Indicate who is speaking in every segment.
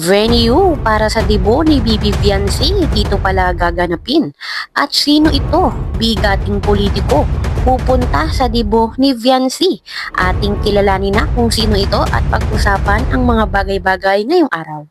Speaker 1: Venue para sa debut ni Bibi Fiancé dito pala gaganapin. At sino ito? Bigating politiko. Pupunta sa debut ni Fiancé. Ating kilalanin na kung sino ito at pag-usapan ang mga bagay-bagay ngayong araw.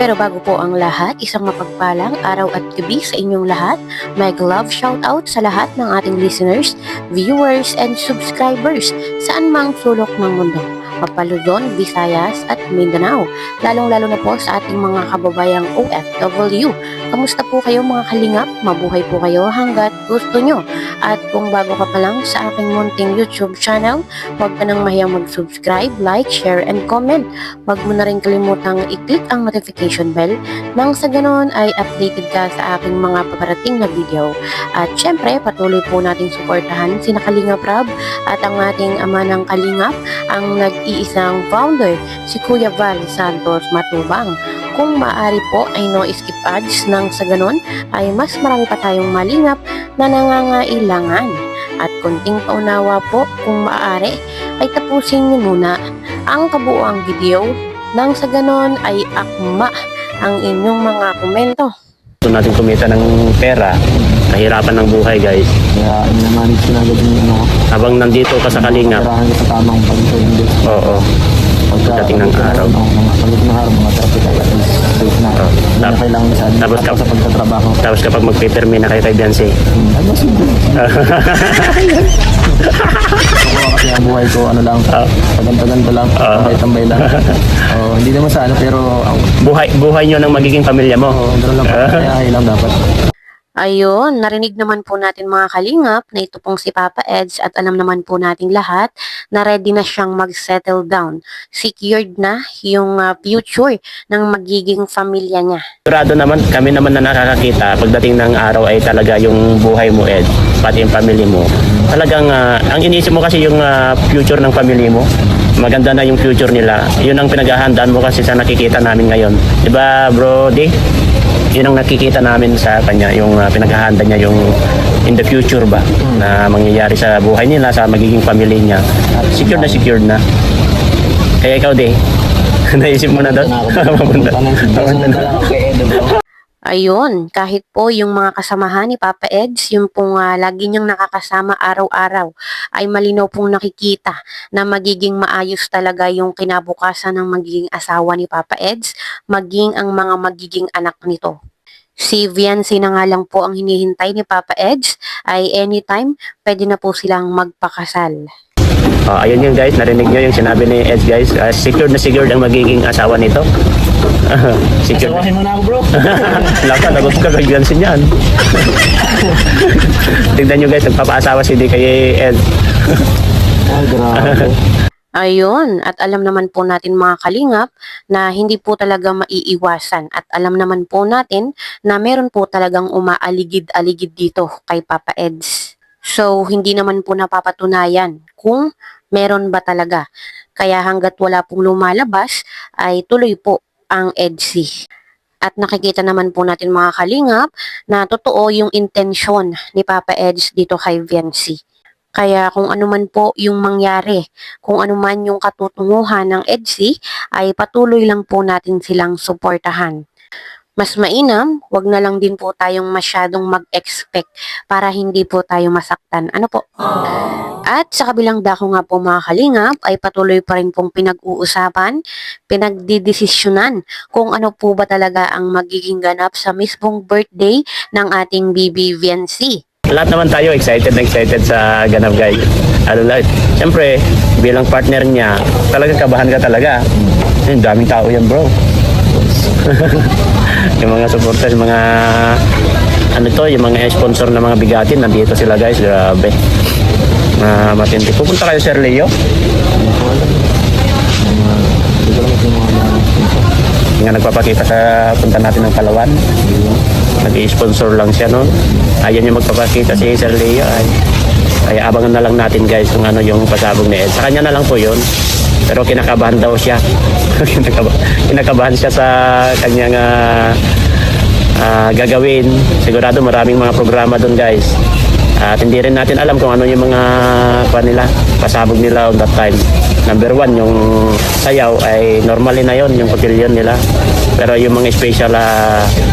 Speaker 1: Pero bago po ang lahat, isang mapagpalang araw at gabi sa inyong lahat. Mag love shoutout sa lahat ng ating listeners, viewers, and subscribers saan mang sulok ng mundo. Luzon, Visayas at Mindanao, lalong-lalo na po sa ating mga kababayang OFW. Kamusta po kayo mga kalingap? Mabuhay po kayo hanggat gusto nyo. At kung bago ka pa lang sa aking munting YouTube channel, huwag ka nang mahiyang mag-subscribe, like, share, and comment. Huwag mo na rin kalimutang i-click ang notification bell nang sa ganon ay updated ka sa aking mga paparating na video. At syempre, patuloy po nating suportahan sina Kalingap Rab at ang ating ama ng Kalingap, ang nag-iisang founder, si Kuya Val Santos Matubang. Kung maaari po ay no skip ads nang sa ganon ay mas marami pa tayong malingap na nangangailangan. At konting paunawa po kung maaari ay tapusin niyo muna ang kabuuang video nang sa ganon ay akma ang inyong mga komento.
Speaker 2: Gusto natin kumita ng pera, kahirapan ng buhay guys.
Speaker 3: Kaya inamanage ko na agad yung ano.
Speaker 2: Habang nandito ka sa Kalingap,
Speaker 3: Tirahan ko sa tamang pag-hindi.
Speaker 2: oo, pagdating ng araw.
Speaker 3: Pagdating ng araw, mga traffic at least safe na.
Speaker 2: Oo.
Speaker 3: Hindi na kailangan masyadong
Speaker 2: Tapos
Speaker 3: sa pagtatrabaho.
Speaker 2: Tapos kapag magpipirmi na kayo kay Fiancé,
Speaker 3: Ano sige? Kasi ang buhay ko, ano lang, paganta-ganta lang, tambay-tambay lang. Hindi naman sa ano, pero
Speaker 2: buhay nyo ng magiging pamilya mo.
Speaker 3: gano'n lang, kaya lang dapat.
Speaker 1: Ayun, narinig naman po natin mga kalingap na ito pong si Papa Eds at alam naman po nating lahat na ready na siyang mag-settle down. Secured na yung future ng magiging pamilya niya.
Speaker 2: Sigurado naman, kami naman na nakakakita, pagdating ng araw ay talaga yung buhay mo, Ed, pati yung family mo. Talagang, ang iniisip mo kasi yung future ng family mo. Maganda na yung future nila. Yun ang pinaghahandaan mo kasi sa nakikita namin ngayon. Diba, bro, D? Yun ang nakikita namin sa kanya, yung pinaghahanda niya yung in the future ba na mangyayari sa buhay nila, sa magiging family niya. Secured na. Kaya ikaw, D, naisip mo na doon? Mapunta na.
Speaker 1: Ayun, kahit po yung mga kasamahan ni Papa Eds, yung pong lagi niyang nakakasama araw-araw, ay malinaw pong nakikita na magiging maayos talaga yung kinabukasan ng magiging asawa ni Papa Eds, maging ang mga magiging anak nito. Si Fiancé na nga lang po ang hinihintay ni Papa Eds, ay anytime pwede na po silang magpakasal.
Speaker 2: Ayun yun guys, narinig nyo yung sinabi ni Ed guys, secured ang magiging asawa nito. Secured.
Speaker 3: Asawahin mo na ako, bro.
Speaker 2: Laka, lagot ka kay Fiancé niyan. Tignan nyo guys, nagpapaasawa si D kay Ed.
Speaker 3: Ay, grabe.
Speaker 1: Ayun, at alam naman po natin mga kalingap na hindi po talaga maiiwasan at alam naman po natin na meron po talagang umaaligid-aligid dito kay Papa Eds. So, hindi naman po napapatunayan kung meron ba talaga. Kaya hanggat wala pong lumalabas ay tuloy po ang EDC. At nakikita naman po natin mga kalingap na totoo yung intensyon ni Papa Eds dito kay Fiancé. Kaya kung ano man po yung mangyari, kung ano man yung katutunguhan ng EDC, ay patuloy lang po natin silang suportahan. Mas mainam, wag na lang din po tayong masyadong mag-expect para hindi po tayo masaktan. Ano po? At sa kabilang dako nga po mga kalingap, ay patuloy pa rin pong pinag-uusapan, pinagdidesisyonan kung ano po ba talaga ang magiging ganap sa mismong birthday ng ating Bibi Fiancé.
Speaker 2: Lahat naman tayo excited sa ganap guys. Siyempre, bilang partner niya, talagang kabahan ka talaga. Daming tao yan bro. Yung mga supporters, mga yung mga sponsor na mga bigatin, nandito sila guys, grabe. Matindi. Pupunta kayo Sir Leo? Nga nagpapakita sa punta natin ng Palawan. Nag-i-sponsor lang siya, no? Ayan yung magpapakita si Sir Leo. Ay abangan na lang natin guys kung ano yung pasabog ni Ed. Sa kanya na lang po yun. Pero kinakabahan daw siya. kinakabahan siya sa kanyang gagawin. Sigurado maraming mga programa doon guys. At hindi rin natin alam kung ano yung mga pasabog nila on that time. Number one, yung sayaw ay normally na yon, yung cotillion nila. Pero yung mga special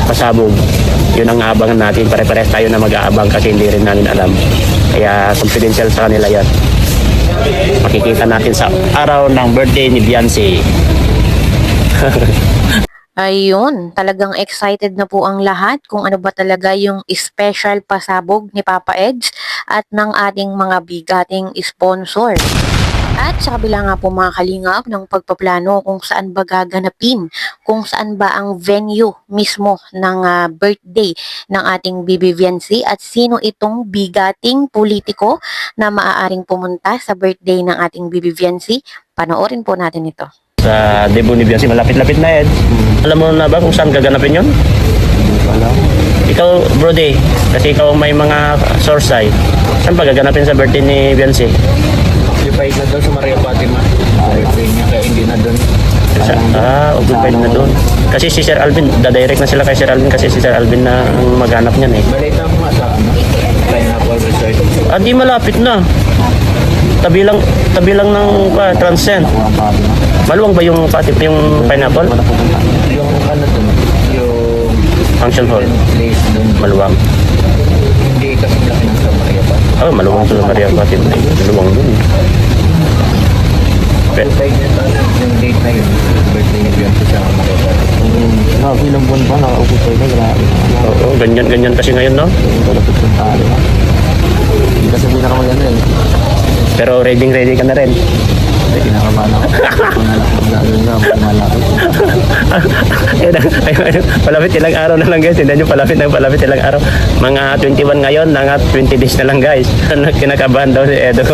Speaker 2: pasabog, yun ang aabangan natin. Pare-pares tayo na mag-aabang kasi hindi rin namin alam. Kaya confidential sa kanila yan. Makikita natin sa araw ng birthday ni Beyonce.
Speaker 1: Ayun, talagang excited na po ang lahat kung ano ba talaga yung special pasabog ni Papa Eds at ng ating mga bigating sponsor. At sa kabila nga po mga kalingap ng pagpaplano kung saan ba gaganapin, kung saan ba ang venue mismo ng birthday ng ating Bibi Viancy at sino itong bigating politiko na maaaring pumunta sa birthday ng ating Bibi Viancy, panoorin po natin ito.
Speaker 2: Sa debut ni Beyonce, malapit-lapit na, Ed. Alam mo na ba kung saan gaganapin yun?
Speaker 3: Hindi ko alam.
Speaker 2: Ikaw, Brody, kasi ikaw may mga source side. Saan pa gaganapin sa birthday ni Beyonce?
Speaker 3: Occupied na daw sa Maria Fatima. Birthday niya, kaya hindi na doon.
Speaker 2: Occupied na doon. Kasi si Sir Alvin, dadirect na sila kay Sir Alvin kasi si Sir Alvin na ang maghanap niyan eh.
Speaker 3: Balita ko nga sa Pineapple Resort.
Speaker 2: Di malapit na. Tabi lang ng Transcend.
Speaker 3: Walang pagi na.
Speaker 2: Maluwang ba yung pineapple?
Speaker 3: Wala pupunta. Yung ano doon, yung
Speaker 2: Function hall.
Speaker 3: place doon.
Speaker 2: Maluwang.
Speaker 3: Hindi kasi laki ng sa Maria Fatima.
Speaker 2: Maluwang sa Maria Fatima. Maluwang dun.
Speaker 3: Occupied na tayo yung date na yun. Birthday ni Beyonce sa Maria Fatima. Ilang buwan pa naka-occupy na. Grabe.
Speaker 2: Oo, ganyan kasi ngayon, no?
Speaker 3: Malapit yung talo. Hindi kasi pinakamaganda eh.
Speaker 2: Pero ready ka na rin.
Speaker 3: Hindi, kinakabahan ako. Kung gagawin ka, malapit.
Speaker 2: Palapit ilang araw na lang guys. Hindi nyo palapit ilang araw. Mga 21 ngayon, mga 20 days na lang guys. Kinakabahan daw si Edo.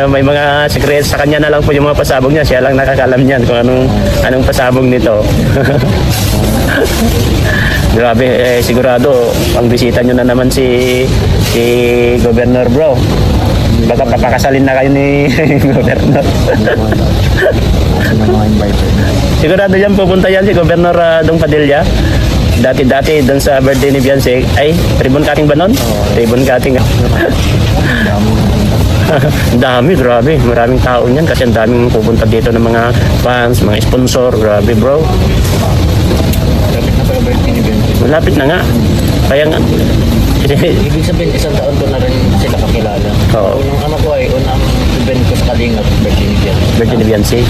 Speaker 2: May mga secrets sa kanya na lang po yung mga pasabog niya. Siya lang nakakalam niyan kung anong pasabog nito. Grabe, sigurado ang bisita nyo na naman si Governor Bro. Baka papakasalin na kayo ni Governor.
Speaker 3: Kasi may mga invited.
Speaker 2: Sigurado yan pupunta yan si Governor Dong Padilla. Dati doon sa birthday ni Beyonce. Ay, ribbon cutting ba nun? Ribbon cutting. Ang dami, grabe. Maraming tao niyan kasi ang daming pupunta dito ng mga fans, mga sponsor. Grabe bro.
Speaker 3: Malapit na pala birthday ni Beyonce.
Speaker 2: Malapit na nga. Kaya nga.
Speaker 3: Ibig sabihin, isang taon ko na rin sila kakilala.
Speaker 2: Oo.
Speaker 3: Yung ama ko ay unang event ko sa Kalingap, birthday ni Beyonce.
Speaker 2: Birthday ni Beyonce.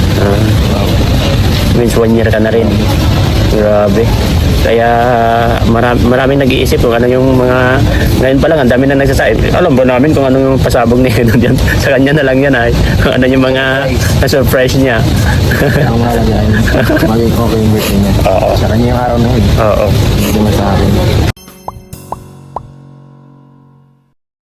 Speaker 2: Means 1 year ka na rin. Grabe. Kaya maraming nag-iisip kung ano yung mga... Ngayon pa lang, ang dami na nagsasabi. Alam ba namin kung ano yung pasabog ni Edo dyan? Sa kanya na lang yan ay. Kung ano yung mga na-surprise niya.
Speaker 3: Kaya ang mahalaga ay maging okay yung birthday niya.
Speaker 2: Oo.
Speaker 3: Sa kanya yung araw na yun.
Speaker 2: Oo.
Speaker 3: Hindi naman sa akin.